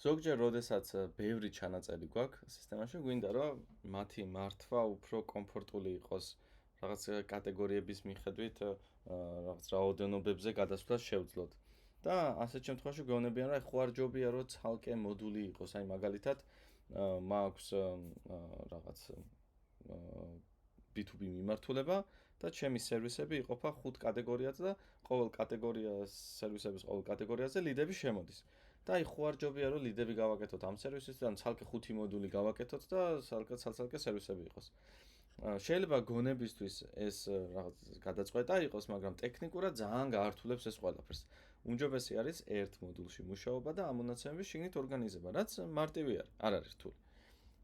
ზოგჯერ როდესაც ბევრი ჩანაწერი გვაქვს სისტემაში, გვინდა რომ მათი მართვა უფრო კომფორტული იყოს რაღაც კატეგორიების მიხედვით რაღაც რაოდენობებზე გადასვლას შევძლოთ. და ასეთ შემთხვევაში გვეუბნებიან რომ ხო არ ჯობია რომ ცალკე მოდული იყოს, აი მაგალითად მაქვს რაღაც B2B მიმართულება და ჩემი სერვისები იყოფა 5 კატეგორიად და ყოველ კატეგორიას სერვისების ყოველ კატეგორიაზე ლიდები შემოდის. და აი ხო არ ჯობია რომ ლიდები გავაკეთოთ ამ სერვისისგან, ცალკე 5 მოდული გავაკეთოთ და ცალკე სერვისები იყოს. შეიძლება გონებისთვის ეს რაღაც გადაწყვეტა იყოს, მაგრამ ტექნიკურად ძალიან გაართულებს ეს ყველაფერს. უმჯობესი არის ერთ მოდულში მუშაობა და ამ მონაცემების შიგნით ორგანიზება, რაც მარტივი არ არის რთული.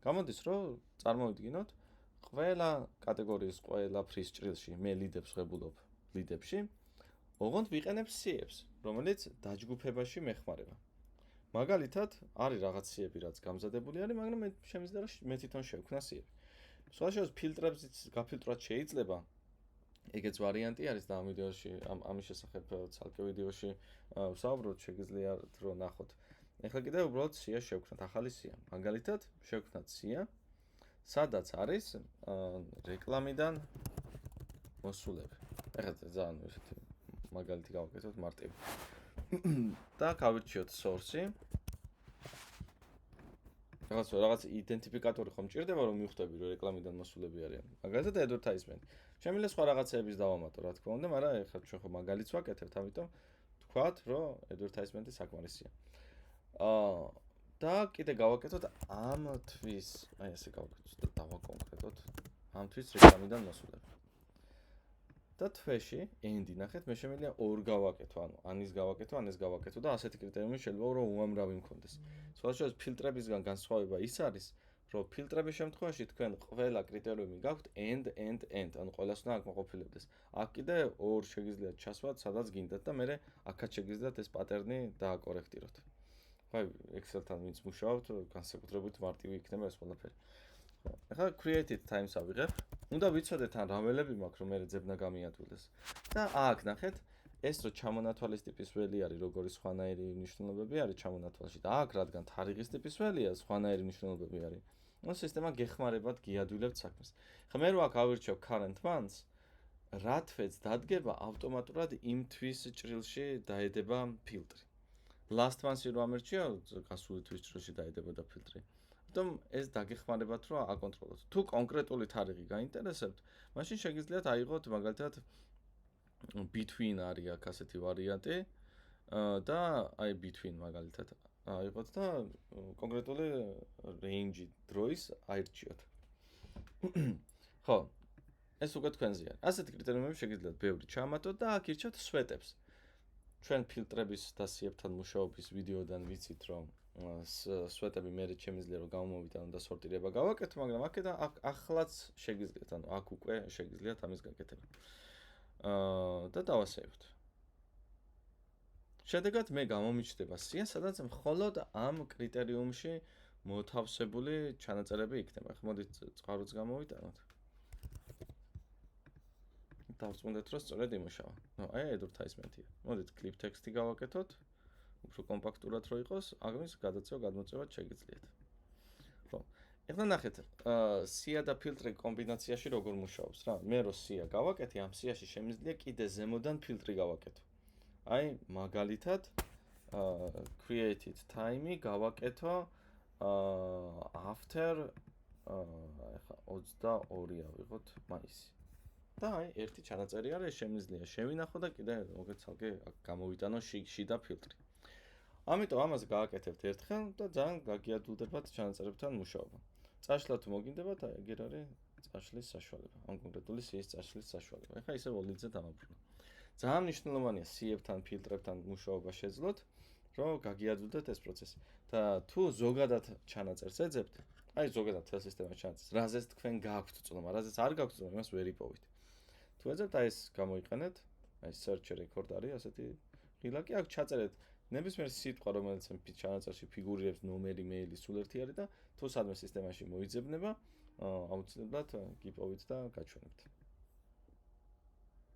გამოდის რომ წარმოვიდგინოთ ყველა კატეგორიის ყველაფრის ჭრილში მე ლიდებს ვღებულობ ლიდებში, ოღონდ ვიყენებ სიებს, რომელიც დაჯგუფებაში მეხმარება. მაგალითად, არის რაღაც სიები, რაც გამზადებული არის, მაგრამ შემიძლია მე თვითონ შევქმნა სიები. სხვა შორის ფილტრებზიც გაფილტრovat შეიძლება. ეგეც ვარიანტი არის და ამ ვიდეოში ამის შესახებ ცალკე ვიდეოში ვსაუბრობთ, შეგიძლიათ რომ ნახოთ. ეხლა კიდევ უბრალოდ სია შევქმნათ, ახალი სია. მაგალითად, შევქმნათ სია, სადაც არის რეკლამიდან მოსულები. ეხლა ძალიან ესეთი მაგალითი გავაკეთოთ მარტივი. და გავირჩიოთ source-ი. რაღაც იდენტიფიკატორი ხომ მჭირდება რომ მივხვდები რომ რეკლამიდან მოსულები არიან. მაგალითად advertisement. შემიძლია სხვა რაღაცეების დავამატო, რა თქმა უნდა, მაგრამ ეხლა ჩვენ ხო მაგალითს ვაკეთებთ, ამიტომ თქვათ რომ advertisement-ი საკმარისია. და კიდე გავაკეთოთ ამ თვის, აი ესე გავაკეთოთ და დავაკონკრეტოთ ამ თვის რეკლამიდან მოსულები. და თვეში end-ი ნახეთ, მე შემიძლია ორ გავაკეთო, ანუ ანის გავაკეთო, ანეს გავაკეთო და ასეთი კრიტერიუმი შეიძლება რომ უამრავი მქონდეს. სხვა შორის ფილტრებისგან განსხვავება ის არის, რომ ფილტრების შემთხვევაში თქვენ ყველა კრიტერიუმი გაქვთ end, ანუ ყველას უნდა აკმაყოფილებდეს. აქ კიდე ორ შეგიძლიათ ჩასვათ, სადაც გინდათ და მე აქაც შეგიძლიათ ეს პატერნი დააკორექტიროთ. აი, Excel-თან ვინც მუშაობთ, განსაკუთრებით მარტივი იქნება ეს ყველაფერი. ახლა created times ავიღებ. უნდა ვიცოდეთ ან რა ველები მაქვს, რომ მე ძებნა გამიადვილდეს. და აქ ნახეთ, ეს რო ჩამონათვალის ტიპის ველი არის, როგორი სხვანაირი მნიშვნელობები არის ჩამონათვალში და აქ რადგან თარიღის ტიპის ველია, სხვანაირი მნიშვნელობები არის. ნუ სისტემა გეხმარებათ გიადვილებთ საქმეს. ხა მე რო აქ ავირჩევ current months, რა თვეც დადგება ავტომატურად იმ თვის ჭრილში დაედება ფილტრი. last months-ი რო ამერჩიო, გასული თვის ჭრილში დაედებოდა ფილტრი. ამიტომ ეს დაგეხმარებათ რომ აკონტროლოთ. თუ კონკრეტული თარიღი გაინტერესებთ, მაშინ შეგიძლიათ აიღოთ მაგალითად between არის აქ ასეთი ვარიანტი და აი between მაგალითად აიღოთ და კონკრეტული range დროის აირჩიოთ. ხო, ეს უკვე თქვენზეა. ასეთი კრიტერიუმები შეგიძლიათ ბევრი ჩაამატოთ და აქ ირჩევთ სვეტებს. ჩვენ ფილტრების და სიებთან მუშაობის ვიდეოდან ვიცით რომ სვეტები მე შემიძლია რომ გამომოვიდანო და სორტირება გავაკეთო, მაგრამ აქედან ახლაც შეგიძლიათ, ანუ აქ უკვე შეგიძლიათ ამის გაკეთება. და დავასეიროთ. შედეგად მე გამომიჩნდება სია, სადაც მხოლოდ ამ კრიტერიუმში მოთავსებული ჩანაწერები იქნება. ახლა მოდით წყაროც გამოვიტანოთ. დავწმუნდეთ რომ სწორედ იმუშავა. ნუ აი advertisement-ია. მოდით clip text-ი გავაკეთოთ. უფრო კომპაქტურად რო იყოს, ამის გადაწევად შეგიძლიათ. ხო. ეხლა ნახეთ, სია და ფილტრი კომბინაციაში როგორ მუშაობს რა. მე რო სია გავაკეთე, ამ სიაში შემიძლია კიდე ზემოდან ფილტრი გავაკეთო. აი, მაგალითად, created time-ი გავაკეთო after ეხლა 22 ავიღოთ მაისი. და აი, ერთი ჩანაწერი არის, შემიძლია შევინახო და კიდე მოგეთ ცალკე გამოვიტანო შიდა ფილტრი. ამიტომ ამაზე გააკეთებთ ერთხელ და ძალიან გაგიადვილდებათ ჩანაწერებთან მუშაობა. წაშლა თუ მოგინდებათ, აი ეგერ არის წაშლის საშუალება. ამ კონკრეტული სიის წაშლის საშუალება. ეხლა ისე ოლიდზე დავაბრუნო. ძალიან მნიშვნელოვანია სიებთან, ფილტრებთან მუშაობა შეძლოთ, რომ გაგიადვილდეთ ეს პროცესი. და თუ ზოგადად ჩანაწერს ეძებთ, აი ზოგადად თელ სისტემაში ჩანაწერს, რაზეც თქვენ გაქვთ წვდომა, რაზეც არ გაქვთ წვდომა, იმას ვერ იპოვით. თუ ეძებთ, აი ეს გამოიყენეთ, აი search record არის ასეთი ღილაკი, აქ ჩაწერეთ ნებისმიერ სიტყვა, რომელიც ჩანაწერში ფიგურირებს, ნომერი, მეილი, სულ ერთი არის და თუ სადმე სისტემაში მოიძებნება, აუცილებლად გიპოვით და გაჩვენებთ.